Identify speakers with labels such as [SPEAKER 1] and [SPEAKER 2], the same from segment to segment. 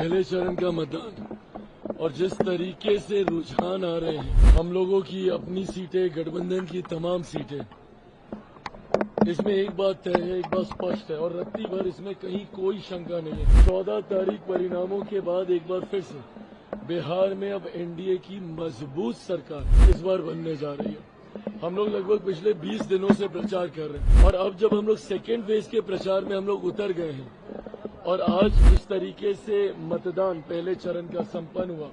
[SPEAKER 1] पहले चरण का मतदान और जिस तरीके से रुझान आ रहे हैं, हम लोगों की अपनी सीटें, गठबंधन की तमाम सीटें, इसमें एक बात तय है, एक बात स्पष्ट है और रत्ती भर इसमें कहीं कोई शंका नहीं है। 14 तारीख परिणामों के बाद एक बार फिर से बिहार में अब एनडीए की मजबूत सरकार इस बार बनने जा रही है। हम लोग लगभग पिछले 20 दिनों से प्रचार कर रहे हैं और अब जब हम लोग सेकेंड फेज के प्रचार में हम लोग उतर गए हैं और आज जिस तरीके से मतदान पहले चरण का संपन्न हुआ,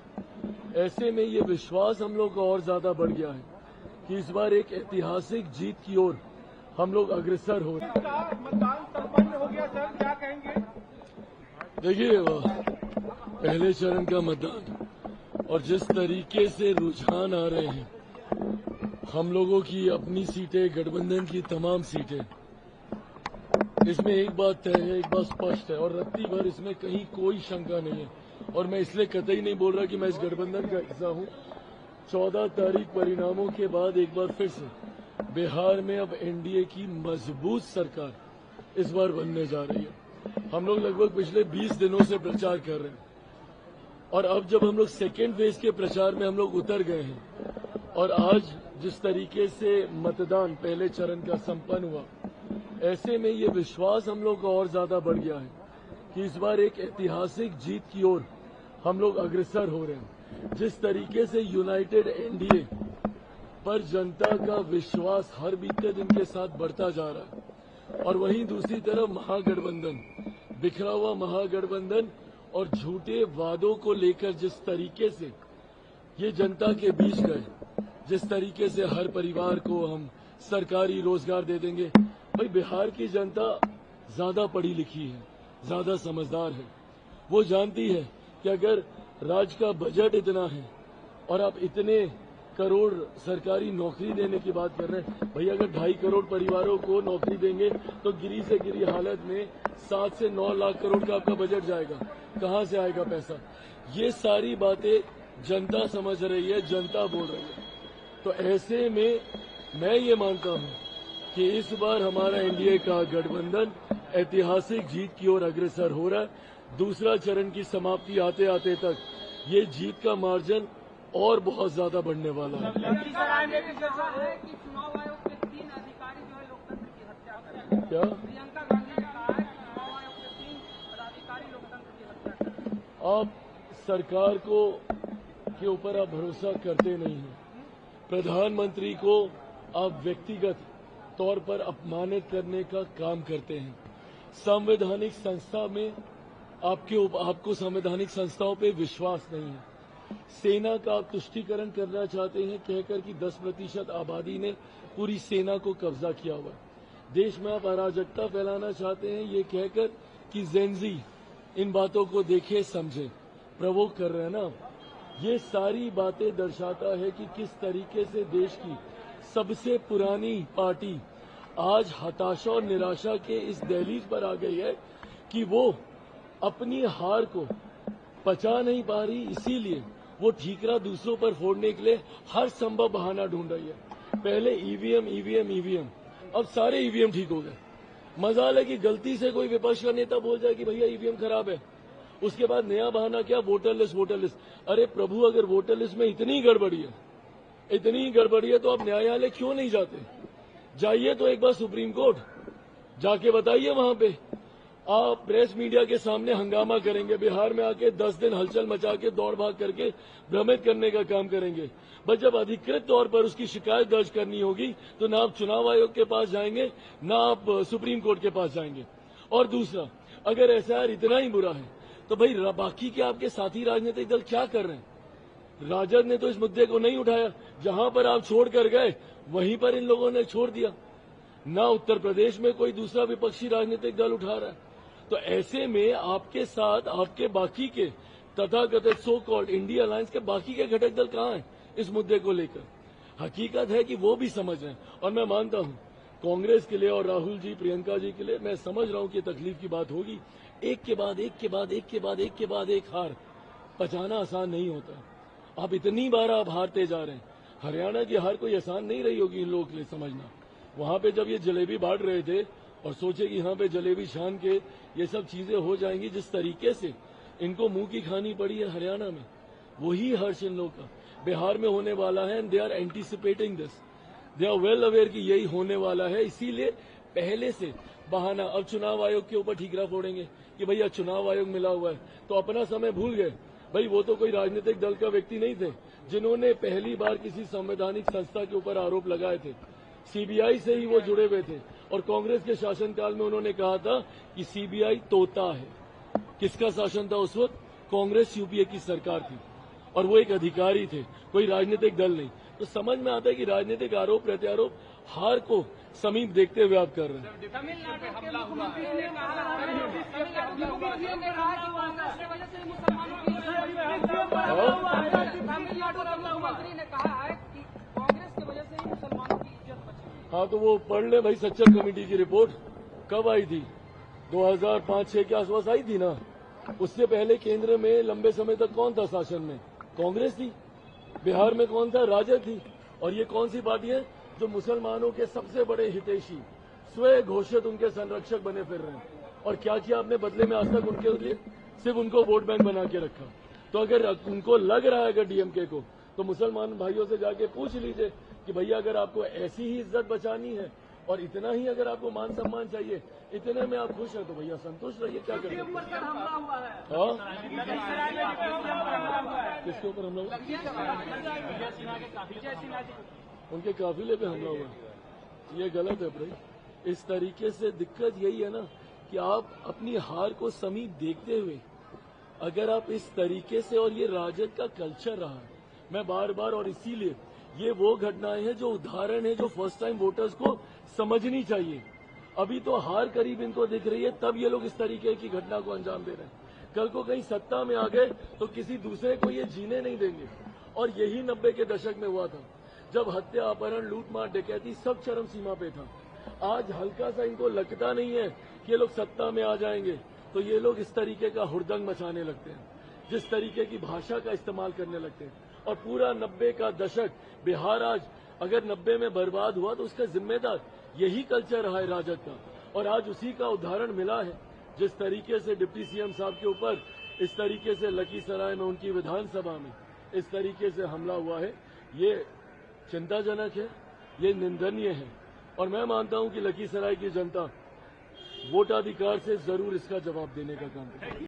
[SPEAKER 1] ऐसे में ये विश्वास हम लोग का और ज्यादा बढ़ गया है कि इस बार एक ऐतिहासिक जीत की ओर हम लोग अग्रसर हो रहे हैं।
[SPEAKER 2] मतदान संपन्न हो गया सर, क्या कहेंगे?
[SPEAKER 1] देखिए, पहले चरण का मतदान और जिस तरीके से रुझान आ रहे हैं, हम लोगों की अपनी सीटें, गठबंधन की तमाम सीटें, इसमें एक बात तय है, एक बात स्पष्ट है और रत्ती भर इसमें कहीं कोई शंका नहीं है और मैं इसलिए कतई नहीं बोल रहा कि मैं इस गठबंधन का हिस्सा हूं। 14 तारीख परिणामों के बाद एक बार फिर से बिहार में अब एनडीए की मजबूत सरकार इस बार बनने जा रही है। हम लोग लगभग पिछले 20 दिनों से प्रचार कर रहे हैं और अब जब हम लोग सेकेंड फेज के प्रचार में हम लोग उतर गए हैं और आज जिस तरीके से मतदान पहले चरण का संपन्न हुआ, ऐसे में ये विश्वास हम लोग का और ज्यादा बढ़ गया है कि इस बार एक ऐतिहासिक जीत की ओर हम लोग अग्रसर हो रहे हैं। जिस तरीके से यूनाइटेड एनडीए पर जनता का विश्वास हर बीते दिन के साथ बढ़ता जा रहा है और वहीं दूसरी तरफ महागठबंधन, बिखरा हुआ महागठबंधन और झूठे वादों को लेकर जिस तरीके से ये जनता के बीच गए, जिस तरीके से हर परिवार को हम सरकारी रोजगार दे देंगे। भाई, बिहार की जनता ज्यादा पढ़ी लिखी है, ज्यादा समझदार है। वो जानती है कि अगर राज्य का बजट इतना है और आप इतने करोड़ सरकारी नौकरी देने की बात कर रहे हैं, भैया अगर 2.5 करोड़ परिवारों को नौकरी देंगे तो गिरी से गिरी हालत में 7 से 9 लाख करोड़ का आपका बजट जाएगा। कहां से आएगा पैसा? ये सारी बातें जनता समझ रही है, जनता बोल रही है। तो ऐसे में मैं ये मानता हूं कि इस बार हमारा एनडीए का गठबंधन ऐतिहासिक जीत की ओर अग्रसर हो रहा है। दूसरा चरण की समाप्ति आते आते तक ये जीत का मार्जिन और बहुत ज्यादा बढ़ने वाला है।
[SPEAKER 2] लखीसराय में भी चर्चा है कि चुनाव आयोग के 3 अधिकारी जो है लोकतंत्र की हत्या कर रहे हैं।
[SPEAKER 1] क्या
[SPEAKER 2] प्रियंका गांधी ने कहा है कि चुनाव आयोग के 3 पदाधिकारी लोकतंत्र की हत्या कर रहे हैं।
[SPEAKER 1] आप सरकार को के ऊपर आप भरोसा करते नहीं हैं। प्रधानमंत्री को आप व्यक्तिगत तौर पर अपमानित करने का काम करते हैं। संवैधानिक संस्था में आपको संवैधानिक संस्थाओं पे विश्वास नहीं है। सेना का आप तुष्टीकरण करना चाहते हैं कहकर कि 10% आबादी ने पूरी सेना को कब्जा किया हुआ है। देश में आप अराजकता फैलाना चाहते हैं ये कहकर कि जेनजी इन बातों को देखे समझे, प्रवोक कर रहे हैं ना। ये सारी बातें दर्शाता है कि किस तरीके से देश की सबसे पुरानी पार्टी आज हताशा और निराशा के इस दहलीज पर आ गई है कि वो अपनी हार को पचा नहीं पा रही, इसीलिए वो ठीकरा दूसरों पर फोड़ने के लिए हर संभव बहाना ढूंढ रही है। पहले ईवीएम, अब सारे ईवीएम ठीक हो गए। मजाल है कि गलती से कोई विपक्ष का नेता बोल जाए कि भैया ईवीएम खराब है, उसके बाद नया बहाना क्या, वोटर लिस्ट। अरे प्रभु, अगर वोटर लिस्ट में इतनी गड़बड़ी है तो आप न्यायालय क्यों नहीं जाते? जाइए तो एक बार सुप्रीम कोर्ट जाके बताइए। वहां पे आप प्रेस मीडिया के सामने हंगामा करेंगे, बिहार में आके 10 दिन हलचल मचा के दौड़ भाग करके भ्रमित करने का काम करेंगे। बस जब अधिकृत तौर पर उसकी शिकायत दर्ज करनी होगी तो ना आप चुनाव आयोग के पास जाएंगे, ना आप सुप्रीम कोर्ट के पास जाएंगे। और दूसरा, अगर एसआईआर इतना ही बुरा है तो भाई बाकी के आपके साथी राजनीतिक दल क्या कर रहे हैं? राजद ने तो इस मुद्दे को नहीं उठाया। जहां पर आप छोड़ कर गए वहीं पर इन लोगों ने छोड़ दिया। ना उत्तर प्रदेश में कोई दूसरा विपक्षी राजनीतिक दल उठा रहा है। तो ऐसे में आपके साथ आपके बाकी के तथाकथित सो कॉल्ड इंडिया अलायंस के बाकी के घटक दल कहां हैं इस मुद्दे को लेकर? हकीकत है कि वो भी समझ रहे हैं और मैं मानता हूं कांग्रेस के लिए और राहुल जी, प्रियंका जी के लिए मैं समझ रहा हूं कि तकलीफ की बात होगी। एक के बाद एक हार पचाना आसान नहीं होता। आप इतनी बार आप हारते जा रहे हैं। हरियाणा की हार कोई आसान नहीं रही होगी इन लोगों के लिए समझना। वहां पे जब ये जलेबी बांट रहे थे और सोचे कि यहाँ पे जलेबी छान के ये सब चीजें हो जाएंगी, जिस तरीके से इनको मुंह की खानी पड़ी है हरियाणा में, वही हर्ष इन लोग का बिहार में होने वाला है। And they are anticipating this, they are well aware कि यही होने वाला है, इसीलिए पहले से बहाना। अब चुनाव आयोग के ऊपर ठीकरा फोड़ेंगे कि भैया चुनाव आयोग मिला हुआ है, तो अपना समय भूल गए। भाई वो तो कोई राजनीतिक दल का व्यक्ति नहीं थे जिन्होंने पहली बार किसी संवैधानिक संस्था के ऊपर आरोप लगाए थे। सीबीआई से ही वो जुड़े हुए थे और कांग्रेस के शासनकाल में उन्होंने कहा था कि सीबीआई तोता है। किसका शासन था उस वक्त? कांग्रेस यूपीए की सरकार थी और वो एक अधिकारी थे, कोई राजनीतिक दल नहीं। तो समझ में आता है कि राजनीतिक आरोप प्रत्यारोप हार को समीप देखते हुए आप कर रहे हैं।
[SPEAKER 2] तमिलनाडु के मुख्यमंत्री ने कहा कि कांग्रेस की वजह से मुसलमानों की तमिलनाडु के मुख्यमंत्री ने कहा है कि कांग्रेस की वजह से ही मुसलमानों की इज्जत बची।
[SPEAKER 1] हाँ तो वो पढ़ ले भाई, सच्चर कमेटी की रिपोर्ट कब आई थी? 2005-6 के आसपास आई थी ना। उससे पहले केंद्र में लंबे समय तक कौन था शासन में? कांग्रेस थी। बिहार में कौन था? राजद थी। और ये कौन सी पार्टी है जो मुसलमानों के सबसे बड़े हितैषी, स्वयं घोषित उनके संरक्षक बने फिर रहे हैं? और क्या किया आपने बदले में आज तक उनके लिए? सिर्फ उनको वोट बैंक बना के रखा। तो अगर उनको लग रहा है अगर डीएमके को, तो मुसलमान भाइयों से जाके पूछ लीजिए कि भैया अगर आपको ऐसी ही इज्जत बचानी है और इतना ही अगर आपको मान सम्मान चाहिए, इतने में आप खुश हैं तो भैया संतुष्ट रहिए। क्या करें? हाँ किसके ऊपर हमला हुआ? उनके काफिले पे हमला हुआ। ये गलत है भाई। इस तरीके से दिक्कत यही है ना कि आप अपनी हार को समीप देखते हुए अगर आप इस तरीके से, और ये राजद का कल्चर रहा है, मैं बार बार, और इसीलिए ये वो घटनाएं हैं जो उदाहरण है जो फर्स्ट टाइम वोटर्स को समझनी चाहिए। अभी तो हार करीब इनको दिख रही है, तब ये लोग इस तरीके की घटना को अंजाम दे रहे हैं। कल को कहीं सत्ता में आ गए तो किसी दूसरे को ये जीने नहीं देंगे। और यही 90 के दशक में हुआ था जब हत्या, अपहरण, लूटमार, डकैती सब चरम सीमा पे था। आज हल्का सा इनको लगता नहीं है कि ये लोग सत्ता में आ जाएंगे तो ये लोग इस तरीके का हुड़दंग मचाने लगते हैं, जिस तरीके की भाषा का इस्तेमाल करने लगते हैं। और पूरा 90 का दशक बिहार आज अगर 90 में बर्बाद हुआ तो उसका जिम्मेदार यही कल्चर रहा है राजद का। और आज उसी का उदाहरण मिला है। जिस तरीके से डिप्टी सीएम साहब के ऊपर इस तरीके से लखीसराय में उनकी विधानसभा में इस तरीके से हमला हुआ है, ये चिंताजनक है, ये निंदनीय है। और मैं मानता हूं कि लखीसराय की जनता वोटाधिकार से जरूर इसका जवाब देने का काम करेगी।